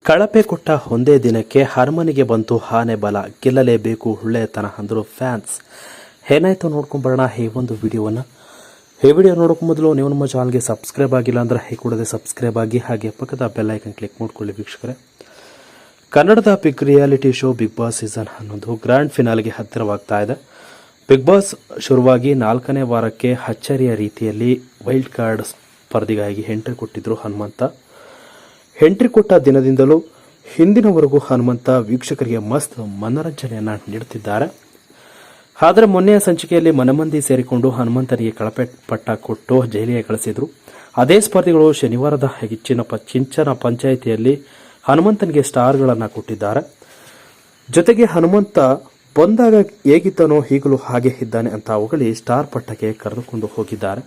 ಕಳಪೆ ಕೊಟ್ಟ ಒಂದೇ ದಿನಕ್ಕೆ ಅರಮನೆಗೆ ಬಂತು ಆನೆ ಬಲ, ಗೆಲ್ಲಲೇಬೇಕು ಒಳ್ಳೆಯತನ ಅಂದರು ಫ್ಯಾನ್ಸ್. ಏನಾಯ್ತು ನೋಡ್ಕೊಂಬರೋಣ ಈ ಒಂದು ವಿಡಿಯೋವನ್ನು. ಈ ವಿಡಿಯೋ ನೋಡೋಕೆ ಮೊದಲು ನೀವು ನಮ್ಮ ಚಾನಲ್ಗೆ ಸಬ್ಸ್ಕ್ರೈಬ್ ಆಗಿಲ್ಲ ಅಂದರೆ ಈ ಕೂಡಲೇ ಸಬ್ಸ್ಕ್ರೈಬ್ ಆಗಿ, ಹಾಗೆ ಪಕ್ಕದ ಬೆಲ್ ಐಕನ್ ಕ್ಲಿಕ್ ಮಾಡ್ಕೊಳ್ಳಿ ವೀಕ್ಷಕರೇ. ಕನ್ನಡದ big reality show big boss season 11 grand ಫಿನಾಲ್ಗೆ ಹತ್ತಿರವಾಗ್ತಾ ಇದೆ. ಬಿಗ್ ಬಾಸ್ ಶುರುವಾಗಿ 4ನೇ ವಾರಕ್ಕೆ ಅಚ್ಚರಿಯ ರೀತಿಯಲ್ಲಿ ವೈಲ್ಡ್ ಕಾರ್ಡ್ ಸ್ಪರ್ಧೆಗಾಗಿ ಎಂಟ್ರಿ ಕೊಟ್ಟಿದ್ರು ಹನುಮಂತ. ಎಂಟ್ರಿ ಕೊಟ್ಟ ದಿನದಿಂದಲೂ ಹಿಂದಿನವರೆಗೂ ಹನುಮಂತ ವೀಕ್ಷಕರಿಗೆ ಮಸ್ತ್ ಮನರಂಜನೆಯನ್ನು ನೀಡುತ್ತಿದ್ದಾರೆ. ಆದರೆ ಮೊನ್ನೆಯ ಸಂಚಿಕೆಯಲ್ಲಿ ಮನೆಮಂದಿ ಸೇರಿಕೊಂಡು ಹನುಮಂತನಿಗೆ ಕಳಪೆ ಪಟ್ಟ ಕೊಟ್ಟು ಜೈಲಿಗೆ ಕಳಿಸಿದ್ರು. ಅದೇ ಸ್ಪರ್ಧಿಗಳು ಶನಿವಾರದ ಚಿಂಚನ ಪಂಚಾಯಿತಿಯಲ್ಲಿ ಹನುಮಂತನಿಗೆ ಸ್ಟಾರ್ಗಳನ್ನು ಕೊಟ್ಟಿದ್ದಾರೆ. ಜೊತೆಗೆ ಹನುಮಂತ ಬಂದಾಗ ಹೇಗಿದ್ದನೋ ಈಗಲೂ ಹಾಗೆ ಇದ್ದಾನೆ ಅಂತ ಹೊಗಳಿ ಸ್ಟಾರ್ ಪಟ್ಟಕ್ಕೆ ಕರೆದುಕೊಂಡು ಹೋಗಿದ್ದಾರೆ.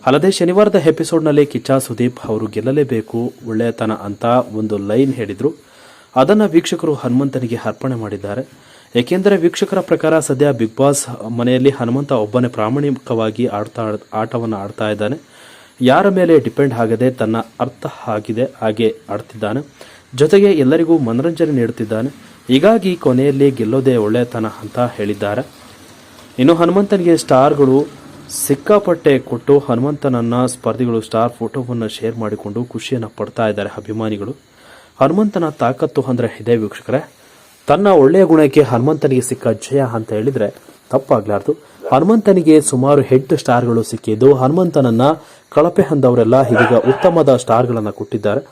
ಅಲ್ಲದೆ ಶನಿವಾರದ ಎಪಿಸೋಡ್ನಲ್ಲಿ ಕಿಚ್ಚ ಸುದೀಪ್ ಅವರು ಗೆಲ್ಲಲೇಬೇಕು ಒಳ್ಳೆಯತನ ಅಂತ ಒಂದು ಲೈನ್ ಹೇಳಿದ್ರು. ಅದನ್ನು ವೀಕ್ಷಕರು ಹನುಮಂತನಿಗೆ ಅರ್ಪಣೆ ಮಾಡಿದ್ದಾರೆ. ಏಕೆಂದರೆ ವೀಕ್ಷಕರ ಪ್ರಕಾರ ಸದ್ಯ ಬಿಗ್ ಬಾಸ್ ಮನೆಯಲ್ಲಿ ಹನುಮಂತ ಒಬ್ಬನೇ ಪ್ರಾಮಾಣಿಕವಾಗಿ ಆಟವನ್ನು ಆಡ್ತಾ ಇದ್ದಾನೆ. ಯಾರ ಮೇಲೆ ಡಿಪೆಂಡ್ ಆಗದೆ ತನ್ನ ಅರ್ಥ ಆಗಿದೆ ಹಾಗೆ ಆಡ್ತಿದ್ದಾನೆ. ಜೊತೆಗೆ ಎಲ್ಲರಿಗೂ ಮನರಂಜನೆ ನೀಡುತ್ತಿದ್ದಾನೆ. ಹೀಗಾಗಿ ಕೊನೆಯಲ್ಲಿ ಗೆಲ್ಲೋದೇ ಒಳ್ಳೆಯತನ ಅಂತ ಹೇಳಿದ್ದಾರೆ. ಇನ್ನು ಹನುಮಂತನಿಗೆ ಸ್ಟಾರ್ಗಳು ಸಿಕ್ಕಾಪಟ್ಟೆ ಕೊಟ್ಟು ಹನುಮಂತನನ್ನ ಸ್ಪರ್ಧಿಗಳು ಸ್ಟಾರ್ ಫೋಟೋವನ್ನು ಶೇರ್ ಮಾಡಿಕೊಂಡು ಖುಷಿಯನ್ನು ಪಡ್ತಾ ಇದ್ದಾರೆ ಅಭಿಮಾನಿಗಳು. ಹನುಮಂತನ ತಾಕತ್ತು ಅಂದರೆ ಇದೇ ವೀಕ್ಷಕರೇ. ತನ್ನ ಒಳ್ಳೆಯ ಗುಣಕ್ಕೆ ಹನುಮಂತನಿಗೆ ಸಿಕ್ಕ ಜಯ ಅಂತ ಹೇಳಿದ್ರೆ ತಪ್ಪಾಗ್ಲಾರ್ದು. ಹನುಮಂತನಿಗೆ ಸುಮಾರು 8 ಸ್ಟಾರ್ಗಳು ಸಿಕ್ಕಿದ್ದು, ಹನುಮಂತನನ್ನ ಕಳಪೆ ಅಂದವರೆಲ್ಲ ಇದೀಗ ಉತ್ತಮದ ಸ್ಟಾರ್ಗಳನ್ನು ಕೊಟ್ಟಿದ್ದಾರೆ.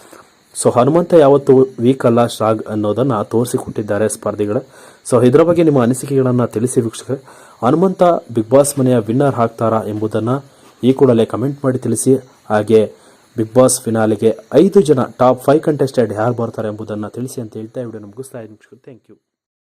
ಸೊ ಹನುಮಂತ ಯಾವತ್ತು ವೀಕ್ ಅಲ್ಲ, ಸ್ಟ್ರಾಂಗ್ ಅನ್ನೋದನ್ನ ತೋರಿಸಿಕೊಟ್ಟಿದ್ದಾರೆ ಸ್ಪರ್ಧಿಗಳು. ಸೊ ಇದರ ಬಗ್ಗೆ ನಿಮ್ಮ ಅನಿಸಿಕೆಗಳನ್ನು ತಿಳಿಸಿ ವೀಕ್ಷಕರೇ. ಹನುಮಂತ ಬಿಗ್ ಬಾಸ್ ಮನೆಯ ವಿನ್ನರ್ ಆಗ್ತಾರಾ ಎಂಬುದನ್ನು ಈ ಕೂಡಲೇ ಕಮೆಂಟ್ ಮಾಡಿ ತಿಳಿಸಿ. ಹಾಗೆ ಬಿಗ್ ಬಾಸ್ ಫಿನಾಲೆಗೆ 5 ಜನ ಟಾಪ್ 5 ಕಂಟೆಸ್ಟೆಂಟ್ ಯಾರು ಬರ್ತಾರೆ ಎಂಬುದನ್ನು ತಿಳಿಸಿ ಅಂತ ಹೇಳ್ತಾ ವಿಡಿಯೋ ಮುಗಿಸ್ತಾ ಇದ್ದೀನಿ. Thank you.